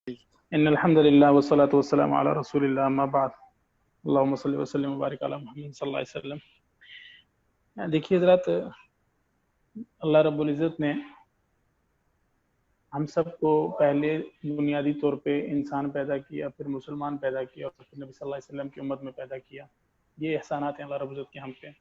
ان الحمد للہ والصلاۃ والسلام علی رسول اللہ اما بعد اللہم صلی وسلم وبارک علی محمد صلی اللہ علیہ وسلم۔ دیکھیے حضرات، اللہ رب العزت نے ہم سب کو پہلے بنیادی طور پہ انسان پیدا کیا، پھر مسلمان پیدا کیا، اور پھر نبی صلی اللہ علیہ وسلم کی امت میں پیدا کیا۔ یہ احسانات ہیں اللہ رب العزت کے ہم پہ۔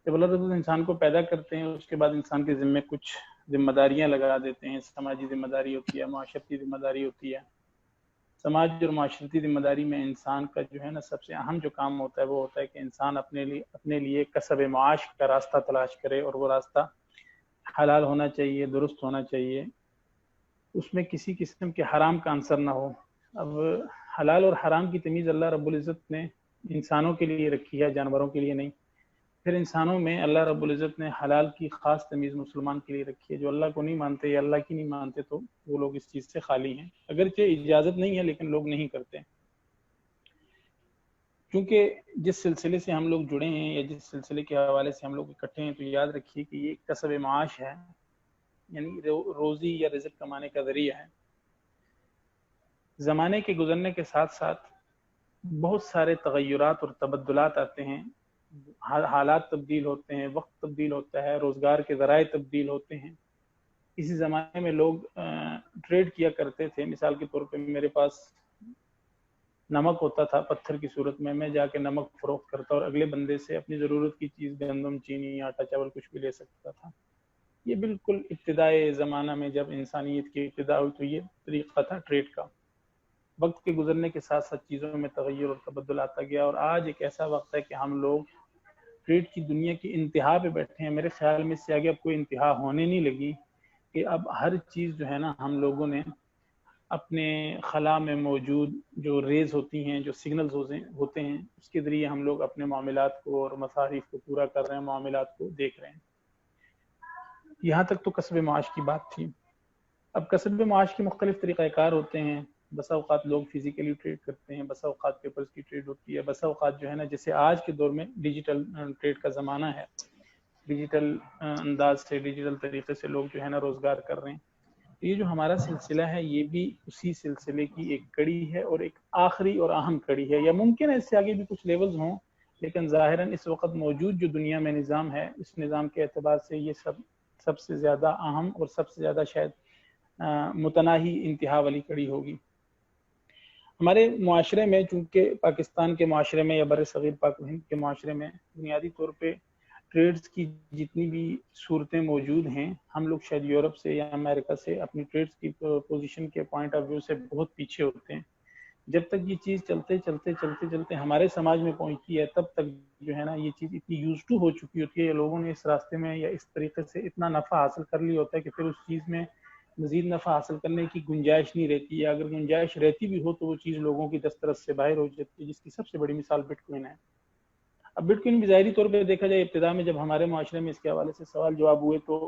جب اللہ رب العزت انسان کو پیدا کرتے ہیں اس کے بعد انسان کے ذمے کچھ ذمہ داریاں لگا دیتے ہیں۔ سماجی ذمہ داری ہوتی ہے، معاشرتی ذمہ داری ہوتی ہے۔ سماجی اور معاشرتی ذمہ داری میں انسان کا جو ہے نا سب سے اہم جو کام ہوتا ہے وہ ہوتا ہے کہ انسان اپنے لیے کسب معاش کا راستہ تلاش کرے، اور وہ راستہ حلال ہونا چاہیے، درست ہونا چاہیے، اس میں کسی قسم کے حرام کا عنصر نہ ہو۔ اب حلال اور حرام کی تمیز اللہ رب العزت نے انسانوں کے لیے رکھی ہے، جانوروں کے لیے نہیں۔ پھر انسانوں میں اللہ رب العزت نے حلال کی خاص تمیز مسلمان کے لیے رکھی ہے۔ جو اللہ کو نہیں مانتے یا اللہ کی نہیں مانتے تو وہ لوگ اس چیز سے خالی ہیں، اگرچہ اجازت نہیں ہے لیکن لوگ نہیں کرتے۔ کیونکہ جس سلسلے سے ہم لوگ جڑے ہیں یا جس سلسلے کے حوالے سے ہم لوگ اکٹھے ہیں، تو یاد رکھیے کہ یہ کسب معاش ہے، یعنی روزی یا رزق کمانے کا ذریعہ ہے۔ زمانے کے گزرنے کے ساتھ ساتھ بہت سارے تغیرات اور تبدلات آتے ہیں، حالات تبدیل ہوتے ہیں، وقت تبدیل ہوتا ہے، روزگار کے ذرائع تبدیل ہوتے ہیں۔ اسی زمانے میں لوگ ٹریڈ کیا کرتے تھے۔ مثال کے طور پہ میرے پاس نمک ہوتا تھا پتھر کی صورت میں جا کے نمک فروخت کرتا اور اگلے بندے سے اپنی ضرورت کی چیز گندم، چینی، آٹا، چاول کچھ بھی لے سکتا تھا۔ یہ بالکل ابتدائی زمانہ میں جب انسانیت کی ابتدا ہوئی تو یہ طریقہ تھا ٹریڈ کا۔ وقت کے گزرنے کے ساتھ ساتھ چیزوں میں تغیر اور تبدل آتا گیا، اور آج ایک ایسا وقت ہے کہ ہم لوگ ٹریڈ کی دنیا کی انتہا پہ بیٹھے ہیں۔ میرے خیال میں اس سے آگے اب کوئی انتہا ہونے نہیں لگی کہ اب ہر چیز جو ہے نا ہم لوگوں نے اپنے خلا میں موجود جو ریز ہوتی ہیں، جو سگنلز ہوتے ہیں، اس کے ذریعے ہم لوگ اپنے معاملات کو اور مصارف کو پورا کر رہے ہیں، معاملات کو دیکھ رہے ہیں۔ یہاں تک تو کسب معاش کی بات تھی۔ اب کسب معاش کے مختلف طریقہ کار ہوتے ہیں۔ بسا اوقات لوگ فزیکلی ٹریڈ کرتے ہیں، بسا اوقات پیپرز کی ٹریڈ ہوتی ہے، بسا اوقات جو ہے نا جیسے آج کے دور میں ڈیجیٹل ٹریڈ کا زمانہ ہے، ڈیجیٹل انداز سے، ڈیجیٹل طریقے سے لوگ جو ہے نا روزگار کر رہے ہیں۔ یہ جو ہمارا سلسلہ ہے یہ بھی اسی سلسلے کی ایک کڑی ہے، اور ایک آخری اور اہم کڑی ہے، یا ممکن ہے اس سے آگے بھی کچھ لیولز ہوں، لیکن ظاہراً اس وقت موجود جو دنیا میں نظام ہے اس نظام کے اعتبار سے یہ سب سے زیادہ اہم اور سب سے زیادہ شاید متناہی انتہا والی کڑی ہوگی۔ ہمارے معاشرے میں، چونکہ پاکستان کے معاشرے میں یا بر صغیر پاک و ہند کے معاشرے میں بنیادی طور پہ ٹریڈز کی جتنی بھی صورتیں موجود ہیں، ہم لوگ شاید یورپ سے یا امریکہ سے اپنی ٹریڈز کی پوزیشن کے پوائنٹ آف ویو سے بہت پیچھے ہوتے ہیں۔ جب تک یہ چیز چلتے ہمارے سماج میں پہنچتی ہے تب تک جو ہے نا یہ چیز اتنی یوز ٹو ہو چکی ہوتی ہے، لوگوں نے اس راستے میں یا اس طریقے سے اتنا نفع حاصل کر لیا ہوتا ہے کہ پھر اس چیز میں مزید نفع حاصل کرنے کی گنجائش نہیں رہتی ہے۔ اگر گنجائش رہتی بھی ہو تو وہ چیز لوگوں کی دسترس سے باہر ہو جاتی ہے، جس کی سب سے بڑی مثال بٹ کوائن ہے۔ اب بٹ کوائن بھی ظاہری طور پہ دیکھا جائے ابتدا میں جب ہمارے معاشرے میں اس کے حوالے سے سوال جواب ہوئے تو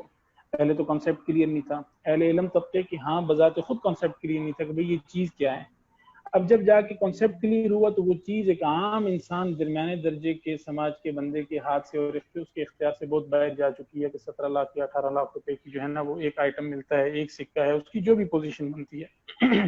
پہلے تو کانسیپٹ کلیئر نہیں تھا، اہل علم طبقے کی ہاں بذات خود کانسیپٹ کلیئر نہیں تھا کہ بھئی یہ چیز کیا ہے۔ اب جب جا کے کانسیپٹ کلیئر ہوا تو وہ چیز ایک عام انسان درمیانے درجے کے سماج کے بندے کے ہاتھ سے اور اس کے اختیار سے بہت باہر جا چکی ہے کہ 17 لاکھ یا 18 لاکھ روپے کی جو ہے نا وہ ایک آئٹم ملتا ہے، ایک سکہ ہے، اس کی جو بھی پوزیشن بنتی ہے۔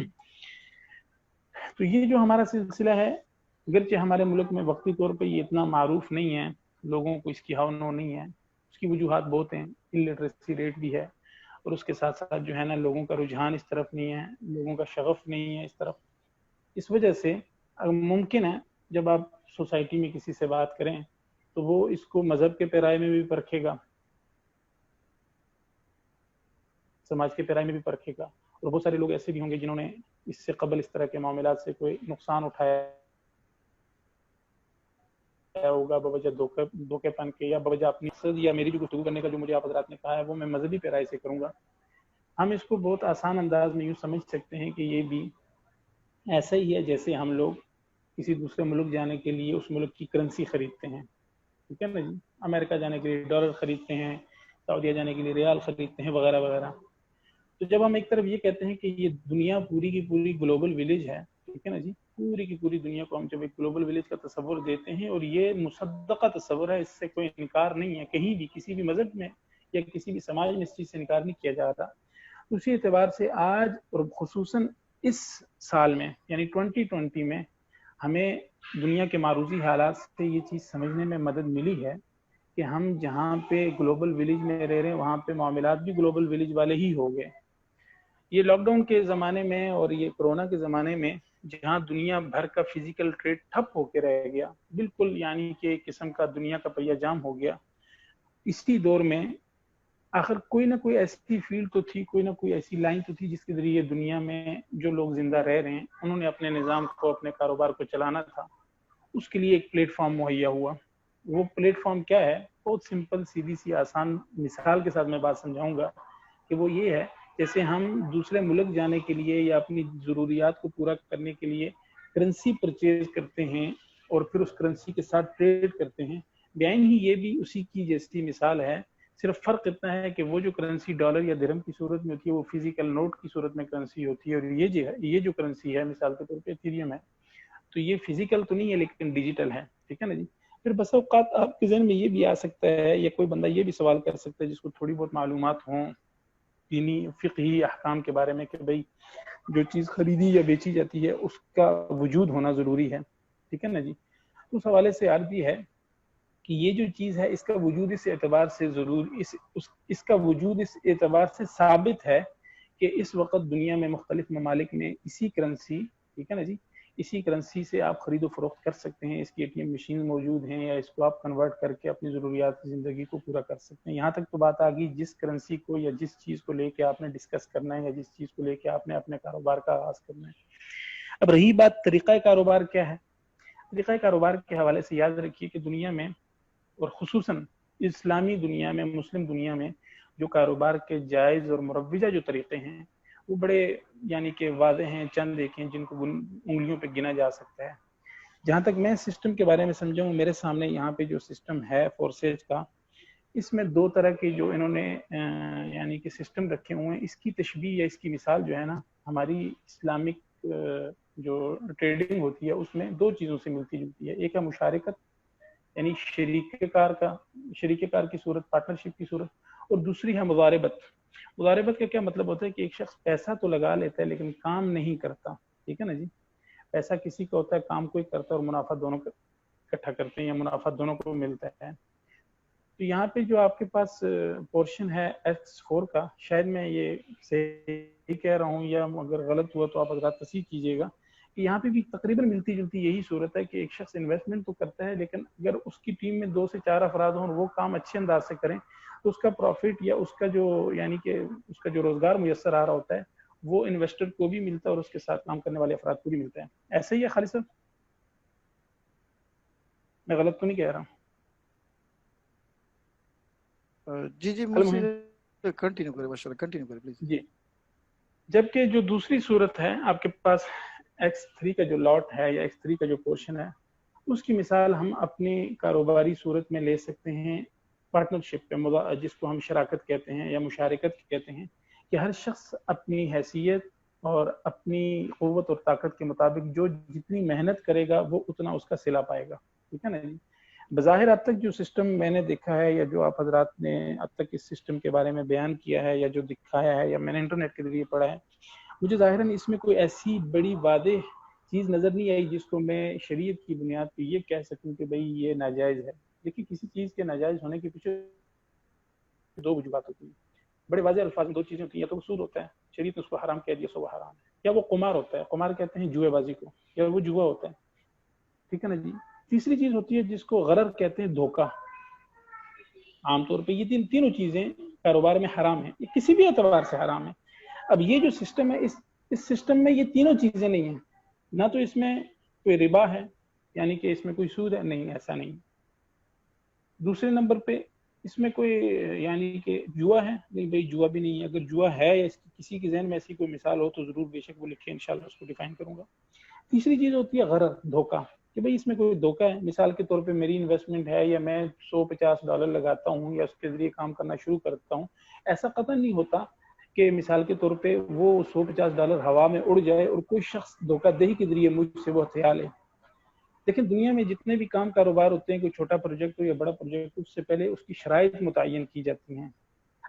تو یہ جو ہمارا سلسلہ ہے، اگرچہ ہمارے ملک میں وقتی طور پہ یہ اتنا معروف نہیں ہے، لوگوں کو اس کی ہاؤ نو نہیں ہے، اس کی وجوہات بہت ہیں، الٹریسی ریٹ بھی ہے، اور اس کے ساتھ ساتھ جو ہے نا لوگوں کا رجحان اس طرف نہیں ہے، لوگوں کا شغف نہیں ہے اس طرف۔ اس وجہ سے ممکن ہے جب آپ سوسائٹی میں کسی سے بات کریں تو وہ اس کو مذہب کے پیرائے میں بھی پرکھے گا، سماج کے پیرائے میں بھی پرکھے گا، اور بہت سارے لوگ ایسے بھی ہوں گے جنہوں نے اس سے قبل اس طرح کے معاملات سے کوئی نقصان اٹھایا ہوگا بوجہ دھوکے پن کے، یا بوجہ اپنی مقصد، یا میری جو گفتگو کرنے کا جو مجھے آپ حضرات نے کہا ہے وہ میں مذہبی پیرائے سے کروں گا۔ ہم اس کو بہت آسان انداز میں یوں سمجھ سکتے ہیں کہ یہ بھی ایسا ہی ہے جیسے ہم لوگ کسی دوسرے ملک جانے کے لیے اس ملک کی کرنسی خریدتے ہیں، ٹھیک ہے نا جی، امریکہ جانے کے لیے ڈالر خریدتے ہیں، سعودیہ جانے کے لیے ریال خریدتے ہیں، وغیرہ وغیرہ۔ تو جب ہم ایک طرف یہ کہتے ہیں کہ یہ دنیا پوری کی پوری گلوبل ولیج ہے، ٹھیک ہے نا جی، پوری کی پوری دنیا کو ہم جب ایک گلوبل ولیج کا تصور دیتے ہیں، اور یہ مصدقہ تصور ہے، اس سے کوئی انکار نہیں ہے، کہیں بھی کسی بھی مذہب میں یا کسی بھی سماج میں اس چیز سے انکار نہیں کیا جا رہا۔ اسی اعتبار سے آج اور خصوصاً اس سال میں یعنی 2020 میں ہمیں دنیا کے معروضی حالات سے یہ چیز سمجھنے میں مدد ملی ہے کہ ہم جہاں پہ گلوبل ولیج میں رہ رہے ہیں وہاں پہ معاملات بھی گلوبل ولیج والے ہی ہو گئے. یہ لاک ڈاؤن کے زمانے میں اور یہ کرونا کے زمانے میں جہاں دنیا بھر کا فزیکل ٹریڈ ٹھپ ہو کے رہ گیا بالکل، یعنی کہ ایک قسم کا دنیا کا پہیہ جام ہو گیا، اسی دور میں آخر کوئی نہ کوئی ایسی فیلڈ تو تھی، کوئی نہ کوئی ایسی لائن تو تھی جس کے ذریعے دنیا میں جو لوگ زندہ رہ رہے ہیں انہوں نے اپنے نظام کو، اپنے کاروبار کو چلانا تھا. اس کے لیے ایک پلیٹ فارم مہیا ہوا. وہ پلیٹ فارم کیا ہے؟ بہت سمپل، سیدھی سی آسان مثال کے ساتھ میں بات سمجھاؤں گا کہ وہ یہ ہے جیسے ہم دوسرے ملک جانے کے لیے یا اپنی ضروریات کو پورا کرنے کے لیے کرنسی پرچیز کرتے ہیں اور پھر اس کرنسی کے ساتھ ٹریڈ کرتے ہیں، بیان ہی یہ بھی اسی کی جیسی مثال ہے. صرف فرق اتنا ہے کہ وہ جو کرنسی ڈالر یا درہم کی صورت میں ہوتی ہے وہ فزیکل نوٹ کی صورت میں کرنسی ہوتی ہے، اور یہ جو کرنسی ہے مثال کے طور پہ ایتھیریم ہے تو یہ فزیکل تو نہیں ہے لیکن ڈیجیٹل ہے. ٹھیک ہے نا جی. پھر بس اوقات آپ کے ذہن میں یہ بھی آ سکتا ہے یا کوئی بندہ یہ بھی سوال کر سکتا ہے جس کو تھوڑی بہت معلومات ہوں دینی فقہی احکام کے بارے میں کہ بھئی جو چیز خریدی یا بیچی جاتی ہے اس کا وجود ہونا ضروری ہے. ٹھیک ہے نا جی. اس حوالے سے عرض یہ ہے کہ یہ جو چیز ہے اس کا وجود اس اعتبار سے ضرور اس کا وجود اس اعتبار سے ثابت ہے کہ اس وقت دنیا میں مختلف ممالک میں اسی کرنسی، ٹھیک ہے نا جی، اسی کرنسی سے آپ خرید و فروخت کر سکتے ہیں. اس کی ATM مشین موجود ہیں یا اس کو آپ کنورٹ کر کے اپنی ضروریات کی زندگی کو پورا کر سکتے ہیں. یہاں تک تو بات آ گئی جس کرنسی کو یا جس چیز کو لے کے آپ نے ڈسکس کرنا ہے یا جس چیز کو لے کے آپ نے اپنے کاروبار کا آغاز کرنا ہے. اب رہی بات طریقہ کاروبار کیا ہے. طریقہ کاروبار کے حوالے سے یاد رکھیے کہ دنیا میں اور خصوصاً اسلامی دنیا میں، مسلم دنیا میں جو کاروبار کے جائز اور مروجہ جو طریقے ہیں وہ بڑے یعنی کہ واضح ہیں، چند ایک ہیں جن کو انگلیوں پہ گنا جا سکتا ہے. جہاں تک میں سسٹم کے بارے میں سمجھا ہوں، میرے سامنے یہاں پہ جو سسٹم ہے فورسیج کا، اس میں دو طرح کے جو انہوں نے یعنی کہ سسٹم رکھے ہوئے ہیں. اس کی تشبیہ یا اس کی مثال جو ہے نا ہماری اسلامک جو ٹریڈنگ ہوتی ہے اس میں دو چیزوں سے ملتی جلتی ہے. ایک ہے مشارکت یعنی شریک کار کی صورت، پارٹنرشپ کی صورت، اور دوسری ہے مضاربت. مضاربت کا کیا مطلب ہوتا ہے کہ ایک شخص پیسہ تو لگا لیتا ہے لیکن کام نہیں کرتا. ٹھیک ہے نا جی. پیسہ کسی کا ہوتا ہے، کام کوئی کرتا ہے اور منافع دونوں اکٹھا کرتے ہیں یا منافع دونوں کو ملتا ہے. تو یہاں پہ جو آپ کے پاس پورشن ہے X4 کا، شاید میں یہ صحیح کہہ رہا ہوں یا اگر غلط ہوا تو آپ حضرات تصحیح کیجیے گا، کہ یہاں پہ بھی تقریباً ملتی جلتی یہی صورت ہے کہ ایک شخص انویسٹمنٹ تو کرتا ہے لیکن اگر اس کی ٹیم میں 2 سے 4 افراد ہوں اور وہ کام اچھے انداز سے کریں تو اس کا پروفٹ یا اس کا جو یعنی کہ اس کا جو روزگار میسر آ رہا ہوتا ہے وہ انویسٹر کو بھی ملتا ہے اور اس کے ساتھ کام کرنے والے افراد کو بھی ملتا ہے. ایسے ہی ہے خالد صاحب؟ میں غلط تو نہیں کہہ رہا ہوں؟ جی مجھے کنٹینیو کریں، ماشاءاللہ کنٹینیو کریں پلیز. جی. جبکہ جو دوسری صورت ہے آپ کے پاس X3 کا جو لاٹ ہے یا X3 کا جو پورشن ہے اس کی مثال ہم اپنی کاروباری صورت میں لے سکتے ہیں پارٹنرشپ پہ، جس کو ہم شراکت کہتے ہیں یا مشارکت کہتے ہیں، کہ ہر شخص اپنی حیثیت اور اپنی قوت اور طاقت کے مطابق جو جتنی محنت کرے گا وہ اتنا اس کا صلہ پائے گا. ٹھیک ہے نا جی. بظاہر اب تک جو سسٹم میں نے دیکھا ہے یا جو آپ حضرات نے اب تک اس سسٹم کے بارے میں بیان کیا ہے یا جو دکھایا ہے یا میں نے انٹرنیٹ کے ذریعے پڑھا ہے، مجھے ظاہراً اس میں کوئی ایسی بڑی واضح چیز نظر نہیں آئی جس کو میں شریعت کی بنیاد پہ یہ کہہ سکوں کہ بھئی یہ ناجائز ہے. دیکھیے کسی چیز کے ناجائز ہونے کے پیچھے دو وجوہات ہوتی ہیں. بڑے واضح الفاظ میں دو چیزیں ہوتی ہیں، یا تو وہ سود ہوتا ہے، شریعت نے اس کو حرام کہہ دیا سو وہ حرام ہے، یا وہ قمار ہوتا ہے، قمار کہتے ہیں جوئے بازی کو، یا وہ جوا ہوتا ہے. ٹھیک ہے نا جی. تیسری چیز ہوتی ہے جس کو غرر کہتے ہیں، دھوکہ. عام طور پہ یہ تینوں چیزیں کاروبار میں حرام ہیں، یہ کسی بھی اعتبار سے حرام ہے. اب یہ جو سسٹم ہے اس سسٹم میں یہ تینوں چیزیں نہیں ہیں. نہ تو اس میں کوئی ربا ہے یعنی کہ اس میں کوئی سود ہے، نہیں، ایسا نہیں. دوسرے نمبر پہ اس میں کوئی یعنی کہ جوا ہے، نہیں بھائی جوا بھی نہیں ہے. اگر جوا ہے یا کسی کے ذہن میں ایسی کوئی مثال ہو تو ضرور بے شک وہ لکھیں، انشاءاللہ اس کو ڈیفائن کروں گا. تیسری چیز ہوتی ہے غرر، دھوکہ، کہ بھئی اس میں کوئی دھوکہ ہے. مثال کے طور پہ میری انویسٹمنٹ ہے یا میں $150 لگاتا ہوں یا اس کے ذریعے کام کرنا شروع کرتا ہوں، ایسا قطعا نہیں ہوتا کہ مثال کے طور پہ وہ $150 ہوا میں اڑ جائے اور کوئی شخص دھوکہ دہی کے ذریعے مجھ سے وہ ہتھیا لے. لیکن دنیا میں جتنے بھی کام کاروبار ہوتے ہیں، کوئی چھوٹا پروجیکٹ ہو یا بڑا پروجیکٹ ہو، اس سے پہلے اس کی شرائط متعین کی جاتی ہیں.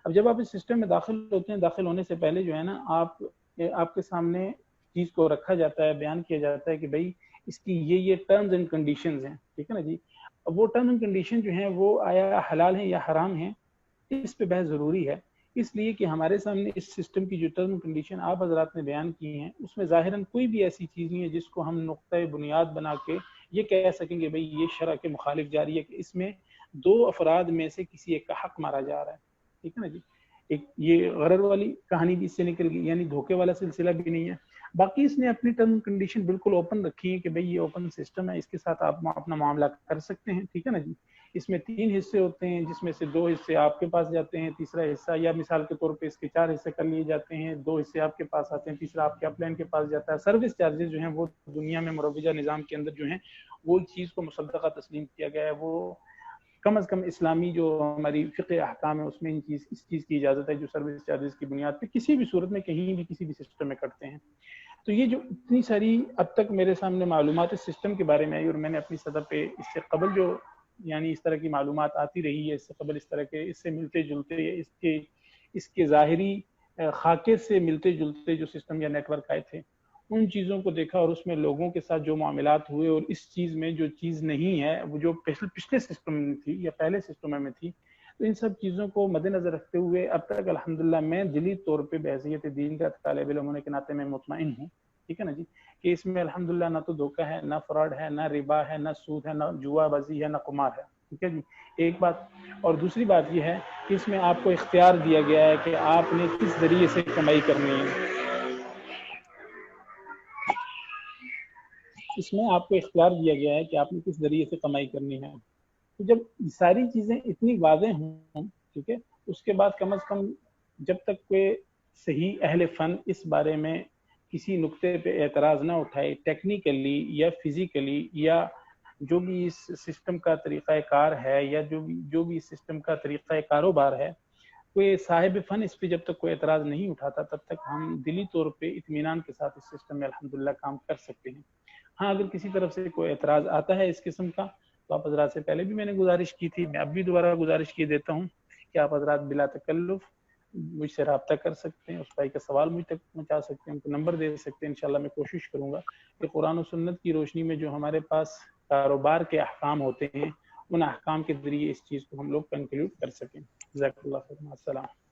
اب جب آپ اس سسٹم میں داخل ہوتے ہیں، داخل ہونے سے پہلے جو ہے نا آپ کے سامنے چیز کو رکھا جاتا ہے، بیان کیا جاتا ہے کہ بھائی اس کی یہ ٹرمز اینڈ کنڈیشنز ہیں، ٹھیک ہے نا جی. اب وہ ٹرم اینڈ کنڈیشن جو ہیں وہ آیا حلال ہیں یا حرام ہیں، اس پہ بحث ضروری ہے، اس لیے کہ ہمارے سامنے اس سسٹم کی جو ٹرم اینڈ کنڈیشن آپ حضرات نے بیان کی ہیں اس میں ظاہراً کوئی بھی ایسی چیز نہیں ہے جس کو ہم نقطۂ بنیاد بنا کے یہ کہہ سکیں گے بھئی یہ شرع کے مخالف جاری ہے کہ اس میں دو افراد میں سے کسی ایک کا حق مارا جا رہا ہے، ٹھیک ہے نا جی. ایک یہ غرر والی کہانی بھی اس سے نکل گئی، یعنی دھوکے والا سلسلہ بھی نہیں ہے. باقی اس نے اپنی ٹرم کنڈیشن بالکل اوپن رکھی ہے کہ بھئی یہ اوپن سسٹم ہے، اس کے ساتھ آپ اپنا معاملہ کر سکتے ہیں، ٹھیک ہے نا جی. اس میں 3 حصے ہوتے ہیں جس میں سے 2 حصے آپ کے پاس جاتے ہیں، تیسرا حصہ یا مثال کے طور پہ اس کے 4 حصے کر لیے جاتے ہیں، 2 حصے آپ کے پاس آتے ہیں، تیسرا آپ کے اپ لائن کے پاس جاتا ہے. سروس چارجز جو ہیں وہ دنیا میں مروجہ نظام کے اندر جو ہیں وہ چیز کو مصدقہ تسلیم کیا گیا ہے، وہ کم از کم اسلامی جو ہماری فقہ احکام ہے اس میں اس چیز کی اجازت ہے جو سروس چارجز کی بنیاد پہ کسی بھی صورت میں کہیں بھی کسی بھی سسٹم میں کرتے ہیں. تو یہ جو اتنی ساری اب تک میرے سامنے معلومات اس سسٹم کے بارے میں آئی، اور میں نے اپنی سطح پہ اس سے قبل جو یعنی اس طرح کی معلومات آتی رہی ہے، اس سے قبل اس طرح کے اس سے ملتے جلتے اس کے ظاہری خاکے سے ملتے جلتے جو سسٹم یا نیٹ ورک آئے تھے ان چیزوں کو دیکھا، اور اس میں لوگوں کے ساتھ جو معاملات ہوئے اور اس چیز میں جو چیز نہیں ہے وہ جو پچھلے سسٹم میں تھی یا پہلے سسٹم میں تھی، تو ان سب چیزوں کو مد نظر رکھتے ہوئے اب تک الحمدللہ میں دلی طور پہ بحیثیت دین کا طالب علم ہونے کے ناطے میں مطمئن ہوں، ٹھیک ہے نا جی، کہ اس میں الحمدللہ نہ تو دھوکہ ہے، نہ فراڈ ہے، نہ ربا ہے، نہ سود ہے، نہ جوا بازی ہے، نہ قمار ہے، ٹھیک ہے جی. ایک بات. اور دوسری بات یہ ہے کہ اس میں آپ کو اختیار دیا گیا ہے کہ آپ نے کس ذریعے سے کمائی کرنی ہے. اس میں آپ کو اختیار دیا گیا ہے کہ آپ نے کس ذریعے سے کمائی کرنی ہے. تو جب ساری چیزیں اتنی واضح ہوں، ٹھیک ہے، اس کے بعد کم از کم جب تک کوئی صحیح اہل فن اس بارے میں کسی نقطے پہ اعتراض نہ اٹھائے ٹیکنیکلی یا فزیکلی یا جو بھی اس سسٹم کا طریقہ کار ہے یا جو بھی اس سسٹم کا طریقہ کاروبار ہے، کوئی صاحب فن اس پہ جب تک کوئی اعتراض نہیں اٹھاتا تب تک ہم دلی طور پہ اطمینان کے ساتھ اس سسٹم میں الحمدللہ کام کر سکتے ہیں. ہاں اگر کسی طرف سے کوئی اعتراض آتا ہے اس قسم کا تو آپ حضرات سے پہلے بھی میں نے گزارش کی تھی، میں اب بھی دوبارہ گزارش کی دیتا ہوں کہ آپ حضرات بلا تکلف مجھ سے رابطہ کر سکتے ہیں، اس بھائی کا سوال مجھ تک پہنچا سکتے ہیں، ان کو نمبر دے سکتے ہیں. انشاءاللہ میں کوشش کروں گا کہ قرآن و سنت کی روشنی میں جو ہمارے پاس کاروبار کے احکام ہوتے ہیں ان احکام کے ذریعے اس چیز کو ہم لوگ کنکلیوڈ کر سکیں. جزاک اللہ خیر. السلام.